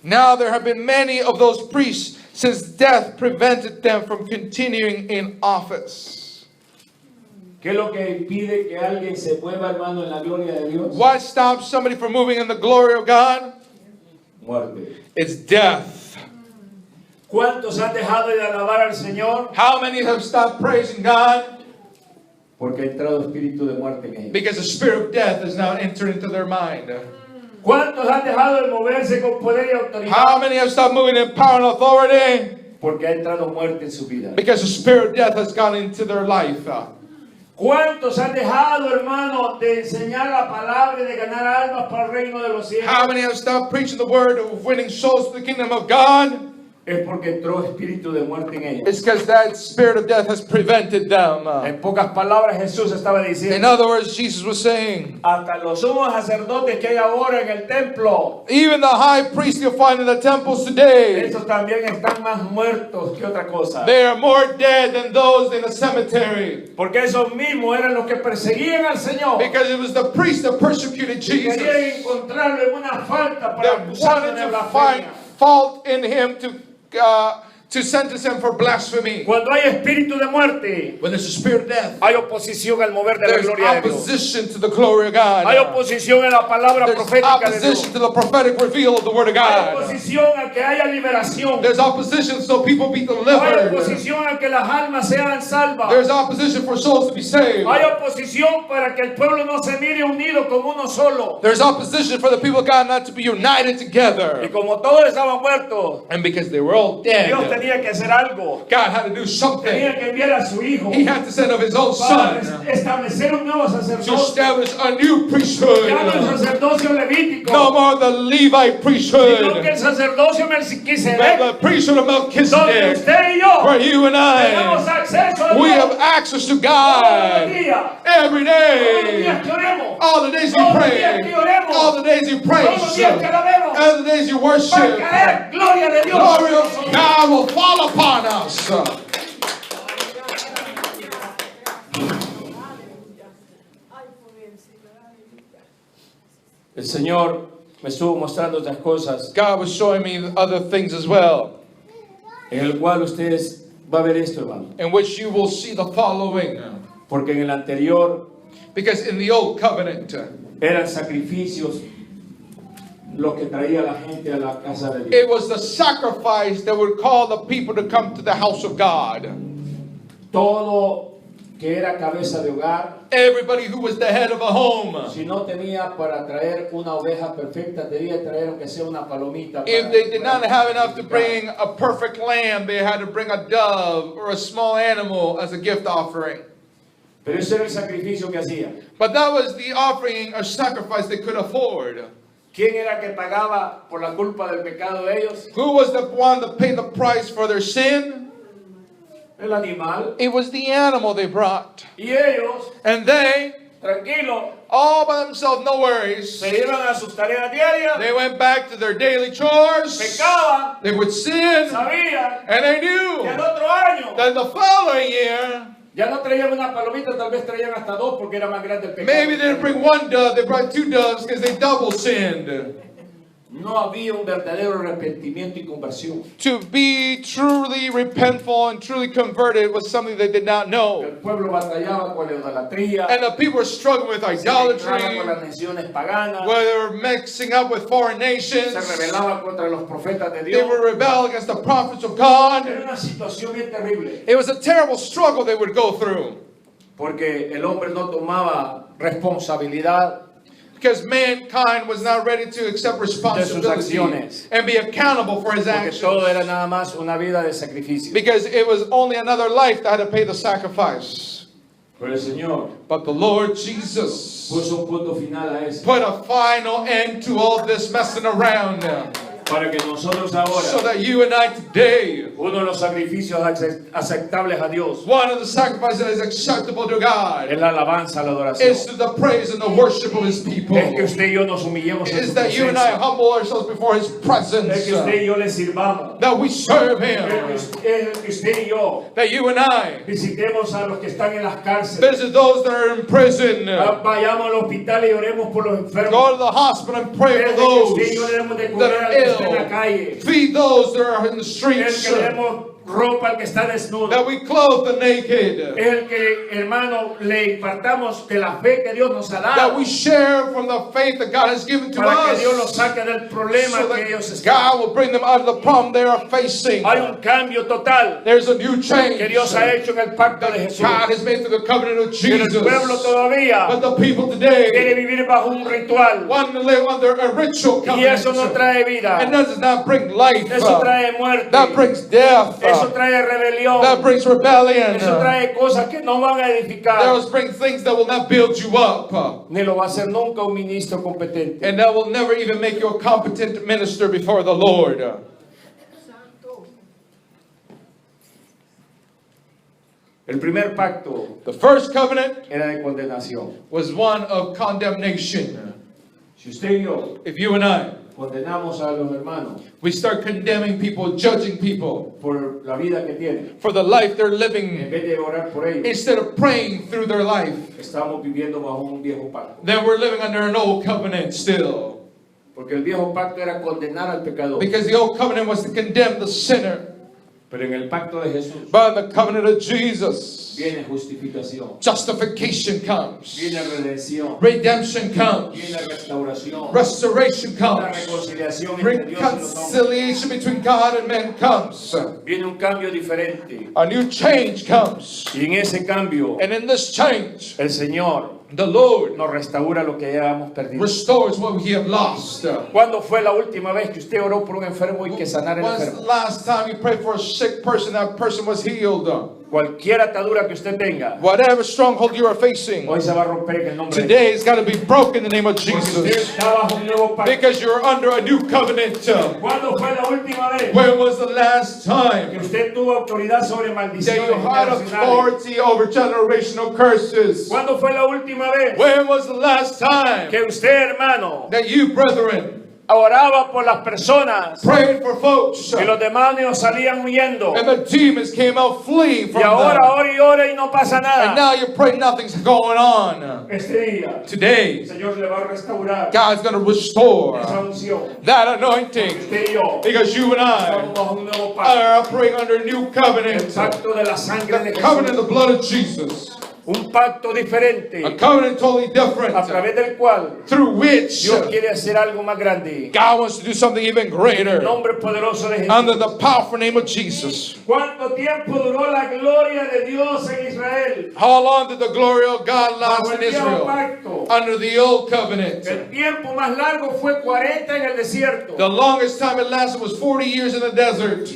Now there have been many of those priests since death prevented them from continuing in office. ¿Qué es lo que impide que alguien se mueva, hermano, en la gloria de Dios? What stops somebody from moving in the glory of God? Muerte. It's death. ¿Cuántos han dejado de alabar al Señor? How many have stopped praising God? Porque ha entrado espíritu de muerte en ellos. Because the spirit of death has now entered into their mind. ¿Cuántos han dejado de moverse con poder y autoridad? How many have stopped moving in power and authority? Porque ha entrado muerte en su vida. Because the spirit of death has gone into their life. ¿Cuántos han dejado, hermano, de enseñar la palabra y de ganar almas para el reino de los cielos? How many have stopped preaching the word of winning souls to the kingdom of God? Es porque entró espíritu de muerte en ellos. It's because that spirit of death has prevented them. En pocas palabras, Jesús estaba In diciendo, other words, Jesus was saying, hasta los sumos sacerdotes que hay ahora en el templo, even the high priest you'll find in the temples today, esos también están más muertos que otra cosa. they are more dead than those in the cemetery. Porque esos mismos eran los que perseguían al Señor. Because it was the priest that persecuted Y Jesus. querían encontrarlo en una falta para That acusarlo wanted de to find blasfemia. fault in him to sentence him for blasphemy. Cuando hay espíritu de muerte, When there's a spirit of death, hay oposición al mover de la there's gloria de Dios. opposition to the glory of God. Hay oposición a la palabra There's profética de Dios. opposition to the prophetic reveal of the word of Hay God. oposición a que haya liberación. There's opposition so people be Hay delivered. oposición a que las almas sean salvas. There's opposition for souls to be saved. Hay oposición para que el pueblo no se mire unido como uno solo. There's opposition for the people of God not to be united Y together. como todos estaban muertos, And because they were all dead, Dios tenía que hacer algo. God had to do something. Tenía que enviar a su hijo He had to send of his own para son establecer un nuevo to sacerdocio. establish a new Ya no el priesthood. sacerdocio levítico, No more the Levite sino que priesthood, el sacerdocio but Melquisedec, the priesthood of donde Melchizedek, usted y yo where you and tenemos I, acceso a we Dios have access to todos los God días. every Todos los day. días que oremos, All the days you todos los días pray, que oremos, all the days you todos los praise, días que alabemos, all the days you va a worship, caer gloria de Dios. glory sobre of nosotros. God will fall upon us. El Señor me estuvo mostrando otras cosas God was showing me other things as well, en el cual ustedes va a ver esto, hermano. in which you will see the following. Porque en el anterior Because in the old covenant, eran sacrificios lo que traía la gente a la casa de Dios. it was the sacrifice that would call the people to come to the house of God. Todo que era cabeza de hogar, Everybody who was the head of a home, si no tenía para traer una oveja perfecta, debía traer aunque sea una palomita. if they did not have enough to bring a perfect lamb, they had to bring a dove or a small animal as a gift offering. Pero ese era el sacrificio que hacía. But that was the offering or sacrifice they could afford. ¿Quién era que pagaba por la culpa del pecado de ellos? Who was the one that paid the price for their sin? El animal. It was the animal they brought. Y ellos, And they, tranquilos, all by themselves, no worries, se iban a sus tareas diarias, they went back to their daily chores. pecaban, They would sin, sabían and they que knew al otro año that the following year, ya no traían una palomita, tal vez traían hasta dos porque era más grande el pecado. maybe they didn't bring one dove, they brought two doves because they double sinned. No había un verdadero arrepentimiento y conversión. To be truly repentful and truly converted was something they did not know. El pueblo batallaba con la idolatría, And the people were struggling with se mezclaba con idolatry, las naciones paganas, where they were mixing up with foreign se nations. rebelaba contra los profetas de They Dios. would rebel against the prophets of God. Era una situación bien terrible, It was a terrible struggle they would go through porque el hombre no tomaba responsabilidad because mankind was not ready to accept responsibility acciones. and be accountable for his porque todo actions, era nada más una vida de sacrificio. because it was only another life that had to pay the sacrifice. Pero el Señor But the Lord Jesus puso un punto final a eso, put a final end to all this messing around para que nosotros so ahora, that you and I today, uno de los sacrificios aceptables a Dios, one of the sacrifices that is acceptable to God es la alabanza, la adoración. is to the praise and the worship of his people. Es que usted y yo nos humillemos en Is su that you and I presencia. humble ourselves before his Es presence, que usted y yo le sirvamos. that we serve Es him, que usted y yo that you and I visitemos a los que están en las cárceles. visit those that are in prison, Vayamos al hospital y oremos por los enfermos. go to the hospital and pray Es for que those usted y yo le demos de that comer al are que está en la ill, calle. feed those that are in the Es streets, que le demos ropa al que está desnudo. that we clothe the naked, Es el que, hermano, le impartamos de la fe que Dios nos ha that dado we share from the faith that God has given to para que Dios los us, saque del problema so que ellos that están. God will bring them out of the problem they are facing. Hay un cambio total There's a new change que Dios ha that hecho en el pacto de Jesús. God has made through the covenant of Pero el pueblo Jesus. todavía But the people quiere today vivir bajo un ritual want to live under a ritual y eso no covenant, trae vida, and that does not bring life. eso trae muerte, That brings death. Eso trae rebelión. That brings rebellion. Eso trae cosas que no van a edificar. That brings things that will not build you up. Ni lo va a hacer nunca un ministro competente. And that will never even make you a competent minister before the Lord. El primer pacto The first covenant era de condenación. was one of condemnation. Si usted y yo If you and I, condenamos a los hermanos we start condemning people, judging people por la vida que tienen, for the life they're en living, vez de orar por ellos, instead of praying through their life, estamos viviendo bajo un viejo pacto. then we're living under an old covenant still. Porque el viejo pacto era condenar al pecador. Because the old covenant was to condemn the sinner. Pero en el pacto de Jesús But in the covenant of Jesus, viene justificación, justification comes. viene redención, Redemption comes. viene restauración, Restoration una comes. reconciliación entre Dios y los hombres. Reconciliation between God and man comes. Viene un cambio diferente. A new change comes. Y en ese cambio, And in this change, el Señor the Lord nos restaura lo que hayamos perdido. restores what we have lost. ¿Cuándo fue la última vez que usted oró por un enfermo y que sanara el When's the enfermo? last time you prayed for a sick person, that person was healed? Cualquier atadura que usted tenga, Whatever stronghold you are facing, hoy se va a romper en el nombre de today it's got to be broken in the name of Porque usted Jesus. está bajo un nuevo pacto. Because you're under a new covenant. ¿Cuándo fue la última vez When was the last que time usted tuvo autoridad sobre that maldiciones you had generacionales? authority over generational curses? ¿Cuándo fue la última vez When was the last time que usted, hermano, that you, brethren, oraba por las personas prayed for folks que los demonios salían huyendo? and the demons came out fleeing Y from ahora them? ora y ora y no pasa And nada. now you pray nothing's going on. Este día, el Today, Señor le va a restaurar God's going to restore esa unción. that anointing. Usted y yo Because you and I estamos bajo un nuevo pacto. are operating under a new El covenant. pacto de la sangre de The covenant Jesús. of the blood of Jesus. Un pacto A diferente covenant totally a different. través del cual Through which Dios quiere hacer algo más grande. God wants to do something even En el greater. nombre poderoso de Under Jesús. the powerful name of Jesus. ¿Cuánto tiempo duró la gloria de Dios en Israel? How long did the glory of God last Bajo el in viejo Israel? pacto. Under the old covenant. El tiempo más largo fue 40 en el desierto. The longest time it lasted was 40 years in the desert.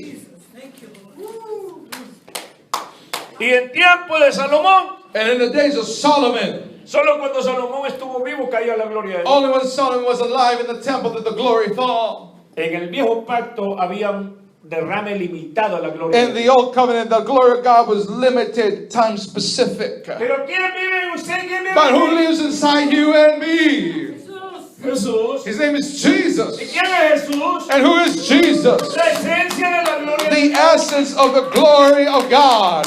Y en tiempo de Salomón, And in the days of Solomon, solo cuando Salomón estuvo vivo cayó la gloria de Dios. only when Solomon was alive in the temple did the glory fall. En el viejo pacto había un derrame limitado a la gloria In de the Dios. old covenant, the glory of God was limited, time specific. Pero ¿quién vive en usted? ¿Quién vive But en who mí? lives inside you and me? Jesús. His name is ¿Y Jesus. quién es Jesús? And who is Jesus? La esencia de la gloria de The Dios. essence of the glory of God.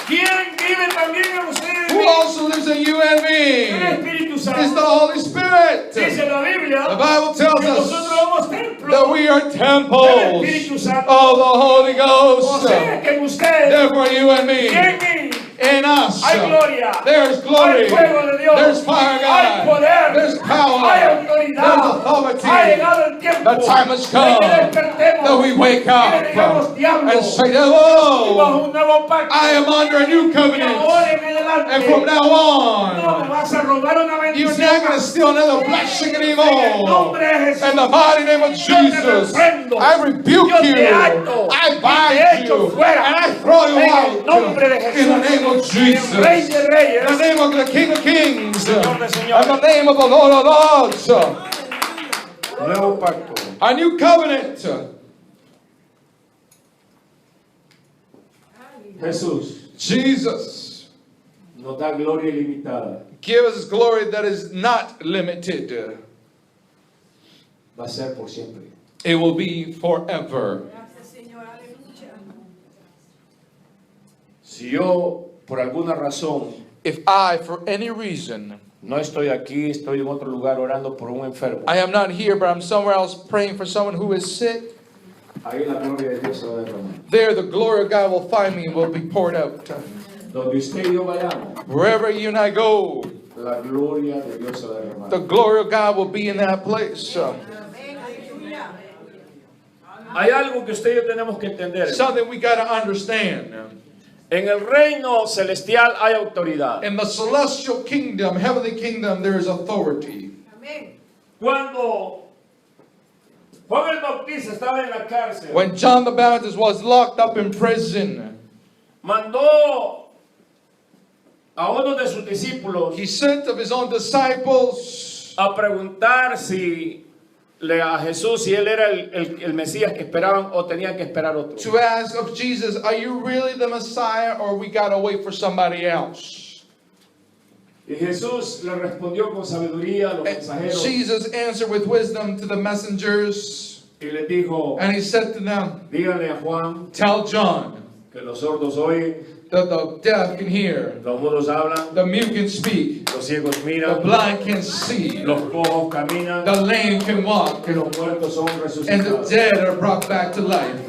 ¿Quién vive también en usted? Who also lives in you and El me? Espíritu It's the Santo. Holy Spirit. Dice la Biblia The Bible tells que nosotros us somos templos that we are del temples Espíritu Santo. of the Holy O Ghost. sea que en usted Therefore, you and y me, en mí in us, hay gloria, there's glory, hay fuego de Dios, there's fire, hay God, poder, there's power, hay there's autoridad. Ha authority. llegado el tiempo The time has come de que despertemos that we wake y up le digamos, diablo, and say, bajo "Oh, un nuevo pacto. I am under a new Y ahora covenant, en adelante and from now no me on, vas a robar una you're bendición. not going to steal another blessing En el anymore." nombre de Jesús. In the mighty name of Jesus, I rebuke Yo you, te ato I y te bind echo you, fuera. and I throw you En el out. nombre de Jesús. In the name of El Jesus, Rey de in Reyes. the name of the King of Kings, Señor de señores. in the name of the Lord of Lords, Nuevo pacto. a new covenant. Jesús Jesus, nos da gloria ilimitada. give us glory that is not limited. Va a ser por siempre. It will be forever. Si yo, por alguna razón, If I, for any reason, no estoy aquí, estoy en otro lugar orando por un enfermo, I am not here, but I'm somewhere else praying for someone who is sick, ahí la gloria de Dios se va a derramar. there the glory of God will find me and will be poured out. Donde usted y yo vayamos, Wherever you and I go, la gloria de Dios se va a derramar. the glory of God will be in that place. Hay algo que usted y yo tenemos que entender. Something we got to understand. En el reino celestial hay autoridad. In the celestial kingdom, heavenly kingdom, there is authority. Cuando Juan el Bautista estaba en la cárcel. when John the Baptist was locked up in prison, Mandó a uno de sus discípulos he sent of his own disciples a preguntar a Jesús si él era el Mesías que esperaban o tenían que esperar otro. to ask of Jesus, are you really the Messiah, or we gotta wait for somebody else? Y Jesús le respondió con sabiduría a los And mensajeros Jesus answered with wisdom to the messengers, y les dijo, and he said to them, díganle a Juan tell John que los sordos oyen, that the deaf can hear, los mudos hablan, the mute can speak, los ciegos the miran, blind can see, los cojos caminan, the lame can walk, que los muertos son and the resucitados. dead are brought back to life.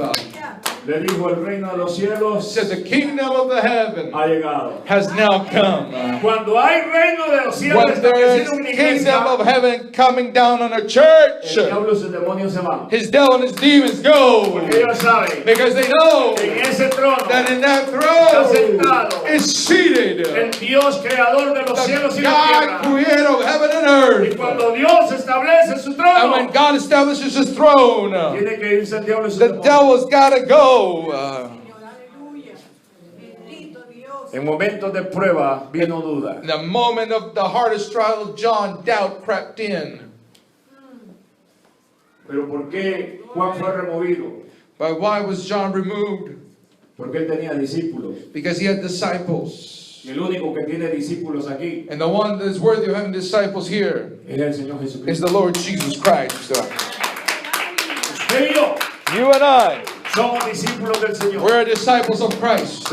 Le dijo, el reino de los cielos Said the kingdom of the heaven ha llegado. has now come. Cuando hay reino de los cielos When there is establecido en una kingdom of iglesia, heaven coming down on a church, el diablo y sus demonios se van. his devil and his demons go, Porque ellos saben because they know que en ese trono that in that está throne sentado is seated el Dios creador de los the cielos y la God tierra. creator of heaven and Y earth. cuando Dios establece su And when trono, God establishes his throne, tiene que irse el diablo y sus the demonios. devil's gotta go. En momentos de prueba vino duda. In the moment of the hardest trial of John, doubt crept in. Pero ¿por qué Juan fue removido? But why was John removed? Porque él tenía discípulos. Because he had disciples. Y el único que tiene discípulos aquí And the one that is worthy of having disciples here es el Señor is Jesucristo. the Lord Jesus Christ. Usted y yo You and I, somos discípulos del Señor. we're disciples of Christ.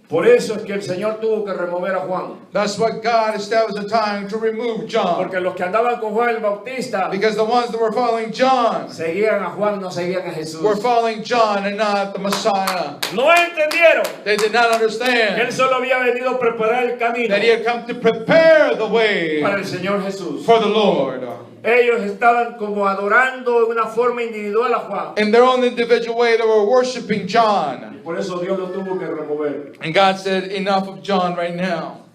Por eso es que el Señor tuvo que remover a Juan. That's what God established a time to remove John. Porque los que andaban con Juan el Bautista Because the ones that were following John seguían a Juan, no seguían a Jesús. were following John and not the Messiah. No entendieron They did not que él understand solo había venido a preparar el camino that he had come to prepare the way para el Señor Jesús. for the Lord. Ellos estaban como adorando de una forma individual a Juan. In their own individual way, they were worshiping John. Por eso Dios lo tuvo que remover. And God said, enough of John right now.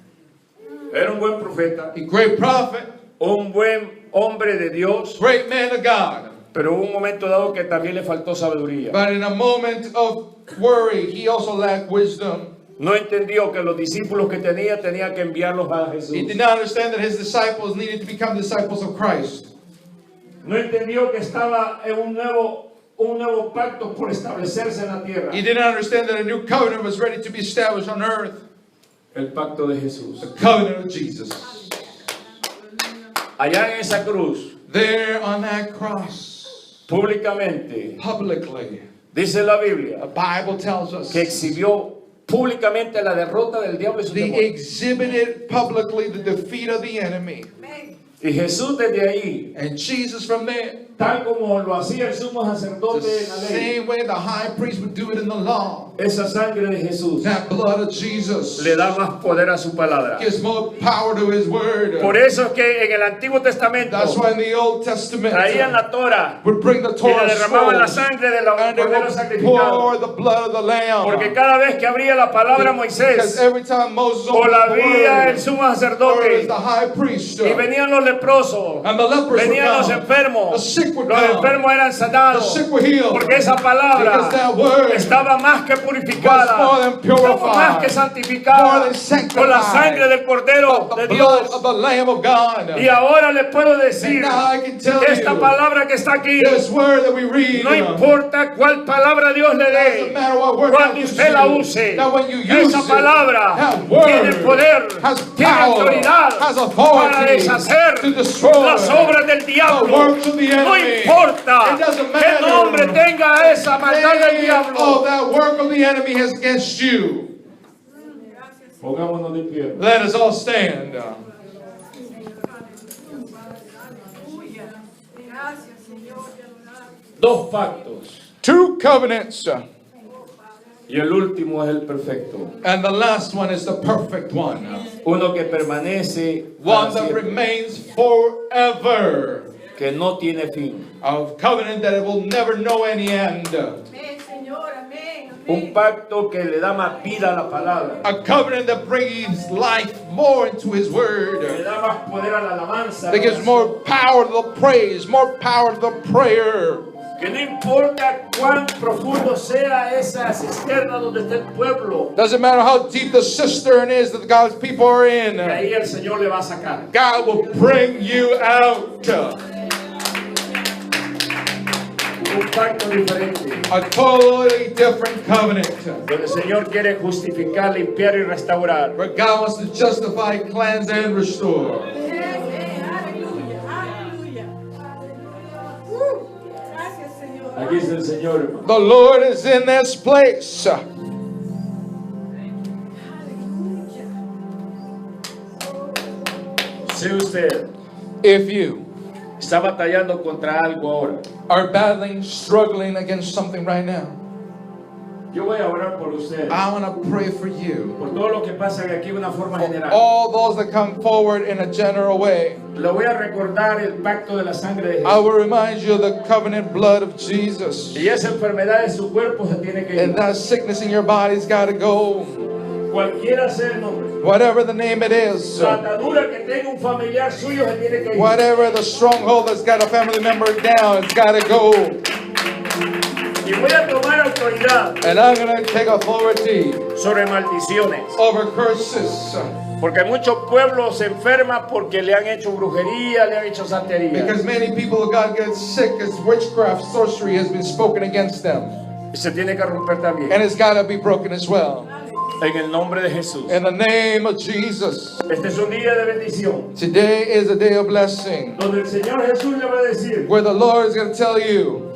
Era un buen profeta, A great prophet, un buen hombre de Dios, great man of God. pero hubo un momento dado que también le faltó sabiduría. But in a moment of worry, he also lacked wisdom. No entendió que los discípulos que tenía que enviarlos a He Jesús. did not understand that his disciples needed to become disciples of Christ. No entendió que estaba en un nuevo pacto por establecerse en la tierra. He did not understand that a new covenant was ready to be established on earth. El pacto de Jesús. The covenant of Jesus. Allá en esa cruz, There on that cross, públicamente, publicly, dice la the Biblia, Bible tells us que exhibió públicamente la derrota del diablo y sus they demonios. exhibited publicly the defeat of the enemy. Y Jesús desde ahí, And Jesus from there, tal como lo hacía el sumo the sacerdote en la ley, same way the high priest would do it in the law, esa sangre de Jesús that blood of Jesus le da más poder a su palabra. gives more power to his word. Por eso es que en el Antiguo Testamento That's why in the Old Testament traían la Torah would bring the y le Torah derramaban la scroll, sangre del and they cordero would sacrificado. pour the blood of the lamb. Porque cada vez que abría la palabra Because Moisés every time Moses o opened la the abría el word, sumo or as sacerdote the high priest, y venían los leprosos, and the lepers would venían los come, enfermos, the sick would los come, enfermos eran the sanados, sick were healed, porque esa palabra because that word estaba más que purificada, was more than purified, estaba más que more santificada than sanctified, con la sangre del Cordero the de blood Dios. of the Lamb of God. Y ahora les puedo decir And now I can tell que esta you, palabra que está aquí, this word that we read, no importa cuál palabra Dios le doesn't dé, matter what word cuando God gives usted la you, use, that when you use esa it, palabra that word tiene poder, has tiene power, autoridad has para authority deshacer to destroy las obras del the diablo. works of the No enemy. importa It doesn't qué matter nombre tenga esa maldad del Oh, diablo. that work of the enemy has against you. Pongámonos de pie. Let us all stand. Dos pactos. Two covenants, Y el último es el perfecto. and the last one is the perfect one. Uno que permanece One para that siempre, remains forever. que no tiene fin. A covenant that it will never know any end. Amén, Señor, amén. Un pacto que le da más vida a la palabra. A covenant that brings life more into His Que Word. le da más poder a la alabanza. That gives more power to the praise, more power to the prayer. Que no importa cuán profundo sea esa cisterna donde está el pueblo. Doesn't matter how deep the cistern is that God's people are in. Que ahí el Señor le va a sacar. God will bring you out. Un pacto diferente. A totally different covenant. Donde el Señor quiere justificar, limpiar y restaurar. Where God wants to justify, cleanse, and restore. Aleluya, aleluya. Gracias, Señor. Aquí es el Señor, hermano. The Lord is in this place. Aleluya. Si usted If you está batallando contra algo ahora, are battling, struggling against something right now, yo voy a orar por usted. I want to pray for you. Por todo lo que pasa aquí de una forma For general. all those that come forward in a general way. Le voy a recordar el pacto de la sangre de I Jesús. will remind you of the covenant blood of Jesus. Y esa enfermedad de su cuerpo se tiene que And ir. that sickness in your body's got to go. Cualquiera sea el nombre. Whatever the name it is. La atadura que tenga un familiar suyo se tiene que ir. Whatever the stronghold that's got a family member down, it's got to go. Y voy a tomar autoridad And I'm going to take authority sobre maldiciones. over curses. Porque muchos pueblos se enferman porque le han hecho brujería, le han hecho santería. Because many people of God get sick as witchcraft, sorcery has been spoken against them. Y se tiene que romper también. And it's got to be broken as well. En el nombre de Jesús. In the name of Jesus. Este es un día de bendición. Today is a day of blessing. Donde el Señor Jesús le va a decir: Where the Lord is going to tell you,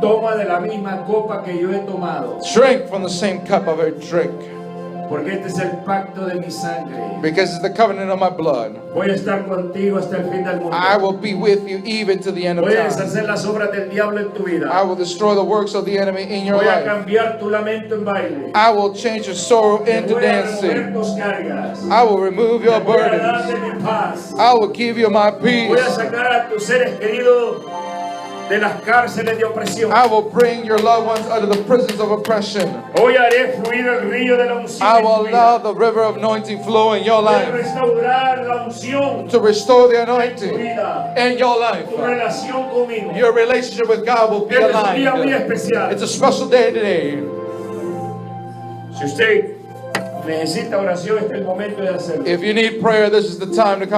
toma de la misma copa que yo he tomado. drink from the same cup of a drink. Porque este es el pacto de mi sangre. Because it's the covenant of my blood. Voy a estar contigo hasta el fin del mundo. I will be with you even to the end of Voy a time. deshacer las obras del diablo en tu vida. I will destroy the works of the enemy in your Voy a life. cambiar tu lamento en baile. I will change your sorrow Te into voy a dancing. remover tus cargas. I will remove your Te voy a burdens. darte mi paz. I will give you my Voy a peace. sacar a tus seres queridos de las cárceles de opresión. I will bring your loved ones out of the prisons of oppression. Hoy haré fluir el río de la unción I en will tu vida. allow the river of anointing flow in your Voy a life restaurar la unción to restore the en tu anointing vida. in your life. Tu relación conmigo. Your relationship with God will be Este es un día muy aligned. especial. It's a special day today. Si usted necesita oración, este es el momento de hacerlo. If you need prayer, this is the time to come.